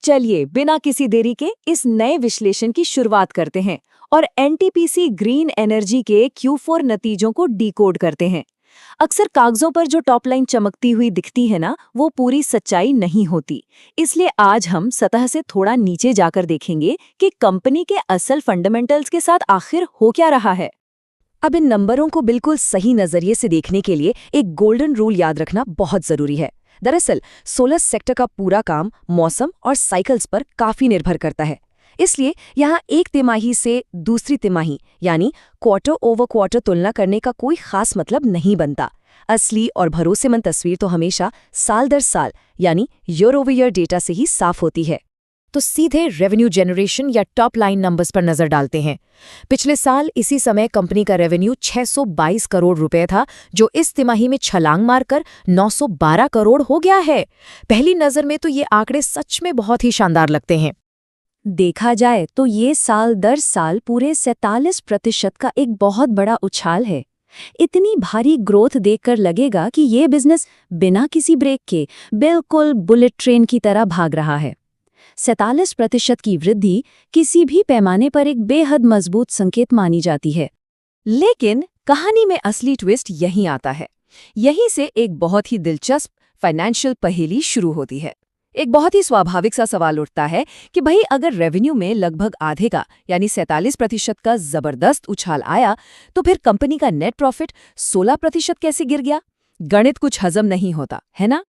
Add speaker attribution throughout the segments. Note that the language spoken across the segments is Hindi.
Speaker 1: चलिए बिना किसी देरी के इस नए विश्लेषण की शुरुआत करते हैं और एनटीपीसी ग्रीन एनर्जी के Q4 नतीजों को डिकोड करते हैं। अक्सर कागजों पर जो टॉप लाइन चमकती हुई दिखती है ना, वो पूरी सच्चाई नहीं होती। इसलिए आज हम सतह से थोड़ा नीचे जाकर देखेंगे कि कंपनी के असल फंडामेंटल्स के साथ आखिर हो क्या रहा है।
Speaker 2: अब इन नंबरों को बिल्कुल सही नजरिए से देखने के लिए एक गोल्डन रूल याद रखना बहुत जरूरी है। दरअसल सोलर सेक्टर का पूरा काम मौसम और साइकिल्स पर काफी निर्भर करता है। इसलिए यहाँ एक तिमाही से दूसरी तिमाही यानी क्वार्टर ओवर क्वार्टर तुलना करने का कोई खास मतलब नहीं बनता। असली और भरोसेमंद तस्वीर तो हमेशा साल दर साल यानी ईयर ओवर ईयर डेटा से ही साफ होती है। तो सीधे रेवेन्यू जनरेशन या टॉप लाइन नंबर्स पर नजर डालते हैं। पिछले साल इसी समय कंपनी का रेवेन्यू 622 करोड़ रुपए था, जो इस तिमाही में छलांग मारकर 912 करोड़ हो गया है। पहली नजर में तो ये आंकड़े सच में बहुत ही शानदार लगते हैं।
Speaker 1: देखा जाए तो ये साल दर साल पूरे 47% का एक बहुत बड़ा उछाल है। इतनी भारी ग्रोथ देखकर लगेगा कि ये बिजनेस बिना किसी ब्रेक के बिल्कुल बुलेट ट्रेन की तरह भाग रहा है। 47% की वृद्धि किसी भी पैमाने पर एक बेहद मजबूत संकेत मानी जाती है।
Speaker 2: लेकिन कहानी में असली ट्विस्ट यहीं आता है। यहीं से एक बहुत ही दिलचस्प फाइनेंशियल पहेली शुरू होती है। एक बहुत ही स्वाभाविक सा सवाल उठता है कि भाई अगर रेवेन्यू में लगभग आधे का यानी 47% का जबरदस्त उछाल आया, तो फिर कंपनी का नेट प्रॉफिट 16% कैसे गिर गया? गणित कुछ हजम नहीं होता, है ना?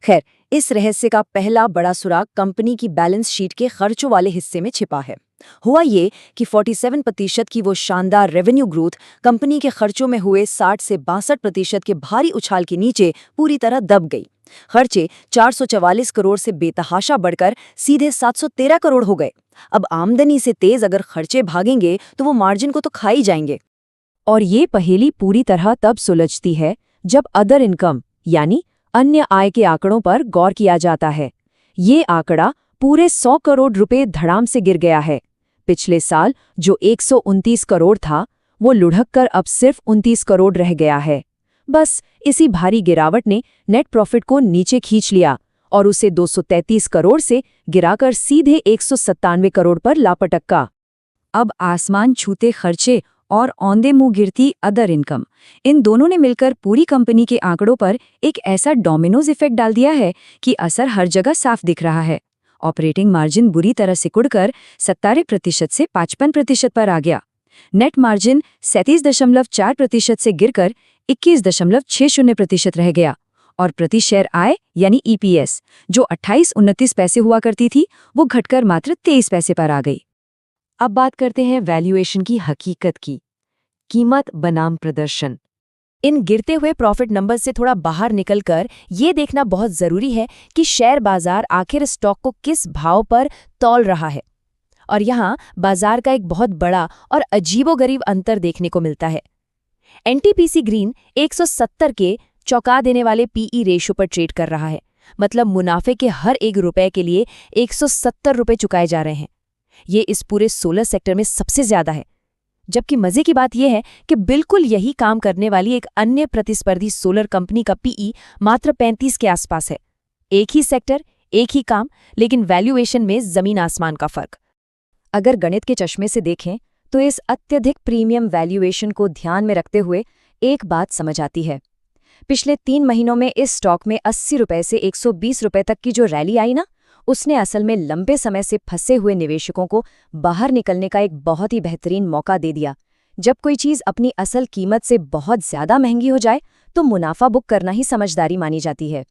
Speaker 2: खैर, इस रहस्य का पहला बड़ा सुराग कंपनी की बैलेंस शीट के खर्चों वाले हिस्से में छिपा है। हुआ ये कि 47% की वो शानदार रेवेन्यू ग्रोथ कंपनी के खर्चों में हुए 60 से 62% के भारी उछाल के नीचे पूरी तरह दब गई। खर्चे 444 करोड़ से बेतहाशा बढ़कर सीधे 713 करोड़ हो गए। अब आमदनी से तेज अगर खर्चे भागेंगे तो वो मार्जिन को तो खा ही जाएंगे।
Speaker 1: और ये पहेली पूरी तरह तब सुलझती है जब अदर इनकम यानी अन्य आय के आंकड़ों पर गौर किया जाता है। ये आंकड़ा पूरे 100 करोड़ रुपए धड़ाम से गिर गया है। पिछले साल जो 129 करोड़ था, वो लुढ़ककर अब सिर्फ 29 करोड़ रह गया है। बस इसी भारी गिरावट ने नेट प्रॉफिट को नीचे खींच लिया और उसे 233 करोड़ से गिराकर सीधे 197 करोड़ पर लापटका। अब आसमान छूते खर्चे और औंधे मुंह गिरती अदर इनकम, इन दोनों ने मिलकर पूरी कंपनी के आंकड़ों पर एक ऐसा डोमिनोज इफेक्ट डाल दिया है कि असर हर जगह साफ दिख रहा है। ऑपरेटिंग मार्जिन बुरी तरह सिकुड़कर 17% से 55% पर आ गया। नेट मार्जिन 37.4% से गिरकर 21.60% रह गया और प्रति शेयर आय यानी EPS जो 28-29 पैसे हुआ करती थी, वो घटकर मात्र 23 पैसे पर आ गई। अब बात करते हैं वैल्यूएशन की हकीकत की। कीमत बनाम प्रदर्शन।
Speaker 2: इन गिरते हुए प्रॉफिट नंबर से थोड़ा बाहर निकलकर ये देखना बहुत जरूरी है कि शेयर बाजार आखिर स्टॉक को किस भाव पर तौल रहा है। और यहाँ बाजार का एक बहुत बड़ा और अजीबोगरीब अंतर देखने को मिलता है। एनटीपीसी ग्रीन 170 के चौंका देने वाले पीई रेशो पर ट्रेड कर रहा है। मतलब मुनाफे के हर एक रुपए के लिए 170 रुपए चुकाए जा रहे हैं। ये इस पूरे सोलर सेक्टर में सबसे ज्यादा है। जबकि मजे की बात यह है कि बिल्कुल यही काम करने वाली एक अन्य प्रतिस्पर्धी सोलर कंपनी का पीई मात्र 35 के आसपास है। एक ही सेक्टर, एक ही काम, लेकिन वैल्यूएशन में जमीन आसमान का फर्क। अगर गणित के चश्मे से देखें तो इस अत्यधिक प्रीमियम वैल्यूएशन को ध्यान में रखते हुए एक बात समझ आती है। पिछले 3 महीनों में इस स्टॉक में 80 रुपए से 120 रुपए तक की जो रैली आई ना, उसने असल में लंबे समय से फंसे हुए निवेशकों को बाहर निकलने का एक बहुत ही बेहतरीन मौका दे दिया। जब कोई चीज़ अपनी असल कीमत से बहुत ज़्यादा महंगी हो जाए तो मुनाफा बुक करना ही समझदारी मानी जाती है।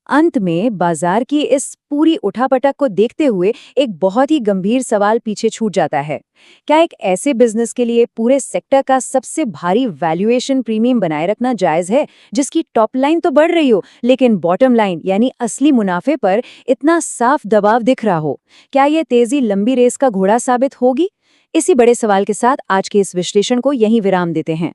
Speaker 2: अंत में बाजार की इस पूरी उठापटक को देखते हुए एक बहुत ही गंभीर सवाल पीछे छूट जाता है। क्या एक ऐसे बिजनेस के लिए पूरे सेक्टर का सबसे भारी वैल्यूएशन प्रीमियम बनाए रखना जायज़ है, जिसकी टॉप लाइन तो बढ़ रही हो लेकिन बॉटम लाइन यानी असली मुनाफे पर इतना साफ दबाव दिख रहा हो? क्या ये तेजी लंबी रेस का घोड़ा साबित होगी? इसी बड़े सवाल के साथ आज के इस विश्लेषण को यहीं विराम देते हैं।